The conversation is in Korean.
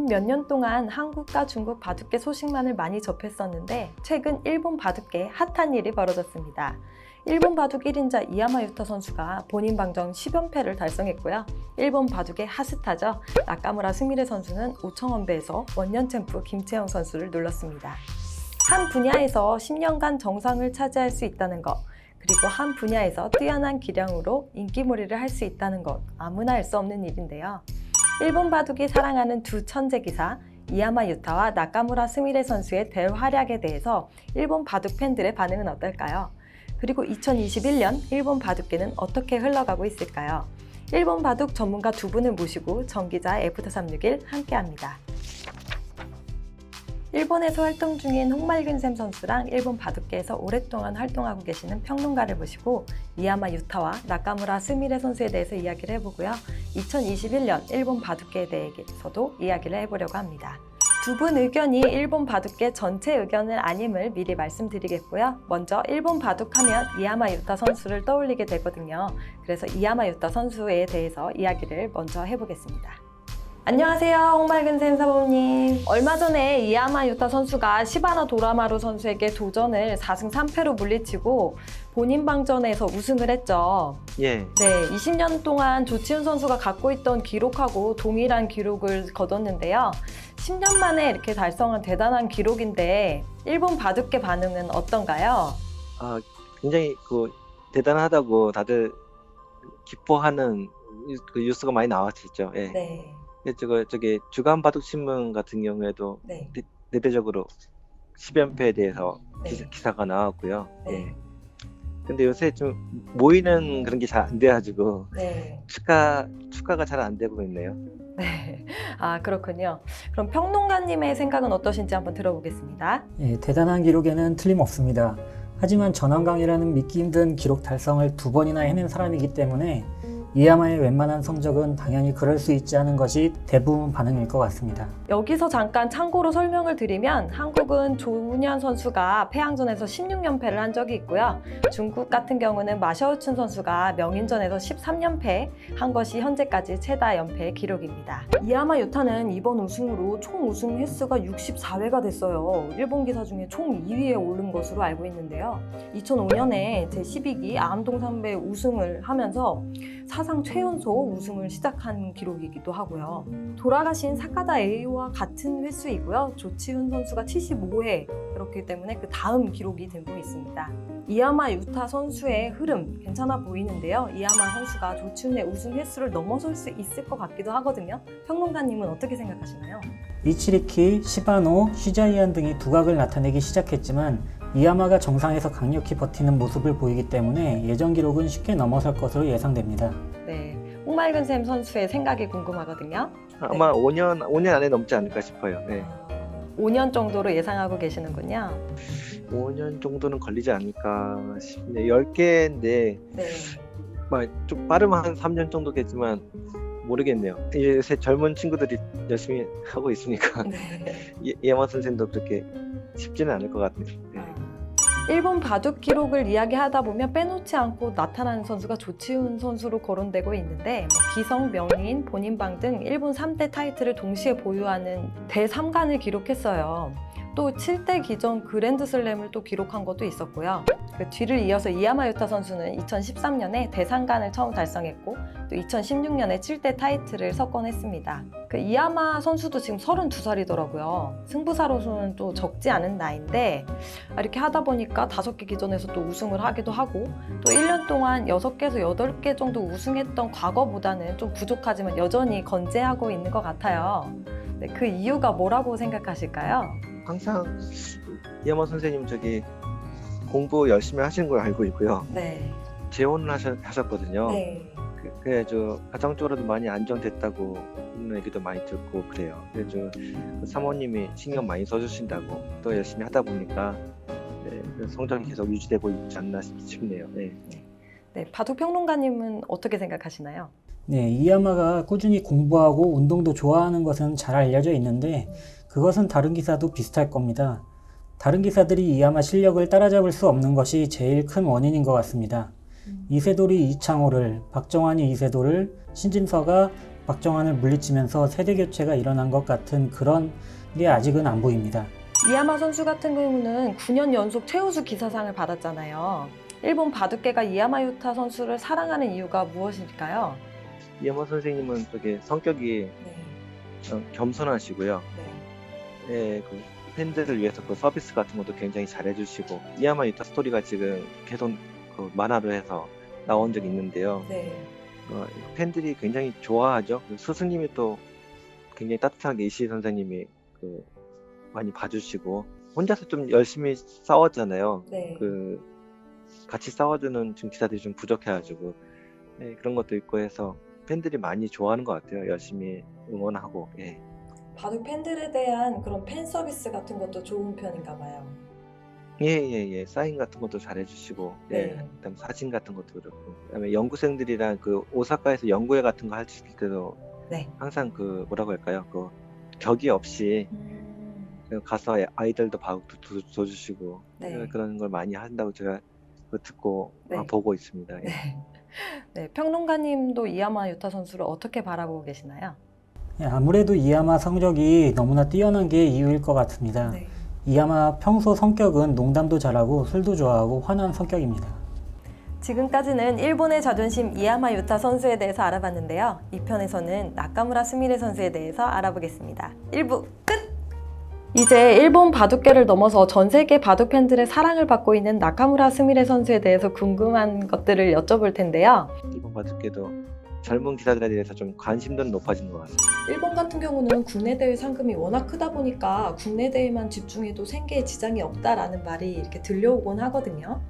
우리는 몇 년 동안 한국과 중국 바둑계 소식만을 많이 접했었는데 최근 일본 바둑계에 핫한 일이 벌어졌습니다. 일본 바둑 1인자 이야마 유타 선수가 본인 방정 10연패를 달성했고요. 일본 바둑의 핫스타죠. 나카무라 스미레 선수는 5,000원배에서 원년 챔프 김채영 선수를 눌렀습니다. 한 분야에서 10년간 정상을 차지할 수 있다는 것, 그리고 한 분야에서 뛰어난 기량으로 인기몰이를 할 수 있다는 것, 아무나 할 수 없는 일인데요. 일본 바둑이 사랑하는 두 천재 기사 이야마 유타와 나카무라 스미레 선수의 대활약에 대해서 일본 바둑 팬들의 반응은 어떨까요? 그리고 2021년 일본 바둑계는 어떻게 흘러가고 있을까요? 일본 바둑 전문가 두 분을 모시고 정기자 애프터 361 함께합니다. 일본에서 활동 중인 홍말근 샘 선수랑 일본 바둑계에서 오랫동안 활동하고 계시는 평론가를 모시고 이야마 유타와 나카무라 스미레 선수에 대해서 이야기를 해보고요. 2021년 일본 바둑계에 대해서도 이야기를 해보려고 합니다. 두 분 의견이 일본 바둑계 전체 의견은 아님을 미리 말씀드리겠고요. 먼저 일본 바둑하면 이야마 유타 선수를 떠올리게 되거든요. 그래서 이야마 유타 선수에 대해서 이야기를 먼저 해보겠습니다. 안녕하세요, 홍말근 샘 사범님. 얼마 전에 이야마 유타 선수가 시바나 도라마루 선수에게 도전을 4승 3패로 물리치고 본인 방전에서 우승을 했죠. 예. 네, 20년 동안 조치훈 선수가 갖고 있던 기록하고 동일한 기록을 거뒀는데요. 10년 만에 이렇게 달성한 대단한 기록인데 일본 바둑계 반응은 어떤가요? 굉장히 대단하다고 다들 기뻐하는 그 뉴스가 많이 나왔었죠. 예. 네. 저기 주간 바둑 신문 같은 경우에도 네. 대대적으로 10연패에 대해서 네. 기사가 나왔고요. 네. 예. 근데 요새 좀 모이는 그런 게 잘 안 돼가지고 네. 축하가 잘 안 되고 있네요. 네. 아, 그렇군요. 그럼 평론가님의 생각은 어떠신지 한번 들어보겠습니다. 예, 대단한 기록에는 틀림없습니다. 하지만 전완강이라는 믿기 힘든 기록 달성을 2번이나 해낸 사람이기 때문에 이야마의 웬만한 성적은 당연히 그럴 수 있지 않은 것이 대부분 반응일 것 같습니다. 여기서 잠깐 참고로 설명을 드리면 한국은 조훈현 선수가 패양전에서 16연패를 한 적이 있고요. 중국 같은 경우는 마샤오춘 선수가 명인전에서 13연패 한 것이 현재까지 최다 연패 기록입니다. 이야마 유타는 이번 우승으로 총 우승 횟수가 64회가 됐어요. 일본 기사 중에 총 2위에 오른 것으로 알고 있는데요. 2005년에 제12기 아암동산배 우승을 하면서 사상 최연소 우승을 시작한 기록이기도 하고요. 돌아가신 사카다 A와 같은 횟수이고요. 조치훈 선수가 75회, 그렇기 때문에 그 다음 기록이 되고 있습니다. 이야마 유타 선수의 흐름 괜찮아 보이는데요. 이야마 선수가 조치훈의 우승 횟수를 넘어설 수 있을 것 같기도 하거든요. 평론가님은 어떻게 생각하시나요? 이치리키, 시바노, 슈자이안 등이 두각을 나타내기 시작했지만 이야마가 정상에서 강력히 버티는 모습을 보이기 때문에 예전 기록은 쉽게 넘어설 것으로 예상됩니다. 네, 홍말근 샘 선수의 생각이 궁금하거든요. 아마 5년 안에 넘지 않을까 싶어요. 네. 5년 정도로 예상하고 계시는군요. 5년 정도는 걸리지 않을까 싶네요. 10개인데 네. 좀 빠르면 한 3년 정도겠지만 모르겠네요. 요새 젊은 친구들이 열심히 하고 있으니까 네. 이야마 선생도 그렇게 쉽지는 않을 것 같네요. 네. 일본 바둑 기록을 이야기하다 보면 빼놓지 않고 나타나는 선수가 조치훈 선수로 거론되고 있는데 기성, 명인, 본인방 등 일본 3대 타이틀을 동시에 보유하는 대3관을 기록했어요. 또 7대 기전 그랜드슬램을 또 기록한 것도 있었고요. 그 뒤를 이어서 이야마 유타 선수는 2013년에 대3관을 처음 달성했고 또 2016년에 7대 타이틀을 석권했습니다. 그 이야마 선수도 지금 32살이더라고요. 승부사로서는 또 적지 않은 나이인데 이렇게 하다 보니까 5개 기전에서 또 우승을 하기도 하고 또 1년 동안 6개에서 8개 정도 우승했던 과거보다는 좀 부족하지만 여전히 건재하고 있는 것 같아요. 네, 그 이유가 뭐라고 생각하실까요? 항상 이야마 선생님 공부 열심히 하시는 걸 알고 있고요. 네. 재혼을 하셨거든요. 네. 그래서 가정적으로도 많이 안정됐다고 그런 얘기도 많이 듣고 그래요. 그래서 그 사모님이 신경 많이 써주신다고 또 열심히 하다 보니까 그 성적이 계속 유지되고 있지 않나 싶네요. 네. 네, 바둑 평론가님은 어떻게 생각하시나요? 네, 이야마가 꾸준히 공부하고 운동도 좋아하는 것은 잘 알려져 있는데 그것은 다른 기사도 비슷할 겁니다. 다른 기사들이 이야마 실력을 따라잡을 수 없는 것이 제일 큰 원인인 것 같습니다. 이세돌이 이창호를, 박정환이 이세돌을, 신진서가 박정환을 물리치면서 세대 교체가 일어난 것 같은 그런 게 아직은 안 보입니다. 이야마 선수 같은 경우는 9년 연속 최우수 기사상을 받았잖아요. 일본 바둑계가 이야마 유타 선수를 사랑하는 이유가 무엇일까요? 이야마 선생님은 되게 성격이 네. 겸손하시고요. 예, 그 팬들을 위해서 그 서비스 같은 것도 굉장히 잘해주시고 이야마 유타 스토리가 지금 계속 그 만화로 해서 나온 적이 있는데요. 네. 팬들이 굉장히 좋아하죠. 그 스승님이 또 굉장히 따뜻하게 이시 선생님이 많이 봐주시고 혼자서 좀 열심히 싸웠잖아요. 네. 같이 싸워주는 좀 기사들이 좀 부족해가지고 예, 그런 것도 있고 해서 팬들이 많이 좋아하는 것 같아요. 열심히 응원하고. 예. 바둑 팬들에 대한 그런 팬 서비스 같은 것도 좋은 편인가 봐요. 예. 사인 같은 것도 잘해주시고, 예. 네. 그다음 사진 같은 것도 그렇고, 그다음에 연구생들이랑 오사카에서 연구회 같은 거 할 때도 네. 항상 뭐라고 할까요? 격이 없이 가서 아이들도 바둑도 줘주시고, 네. 그런 걸 많이 한다고 제가 듣고 네. 보고 있습니다. 예. 네. 네, 평론가님도 이야마 유타 선수를 어떻게 바라보고 계시나요? 아무래도 이야마 성적이 너무나 뛰어난 게 이유일 것 같습니다. 네. 이야마 평소 성격은 농담도 잘하고 술도 좋아하고 환한 성격입니다. 지금까지는 일본의 자존심 이야마 유타 선수에 대해서 알아봤는데요. 2편에서는 나카무라 스미레 선수에 대해서 알아보겠습니다. 1부 끝! 이제 일본 바둑계를 넘어서 전 세계 바둑 팬들의 사랑을 받고 있는 나카무라 스미레 선수에 대해서 궁금한 것들을 여쭤볼 텐데요. 일본 바둑계도 젊은 기사들에 대해서 좀 관심도 높아진 것 같습니다. 일본 같은 경우는 국내 대회 상금이 워낙 크다 보니까 국내 대회만 집중해도 생계에 지장이 없다라는 말이 이렇게 들려오곤 하거든요.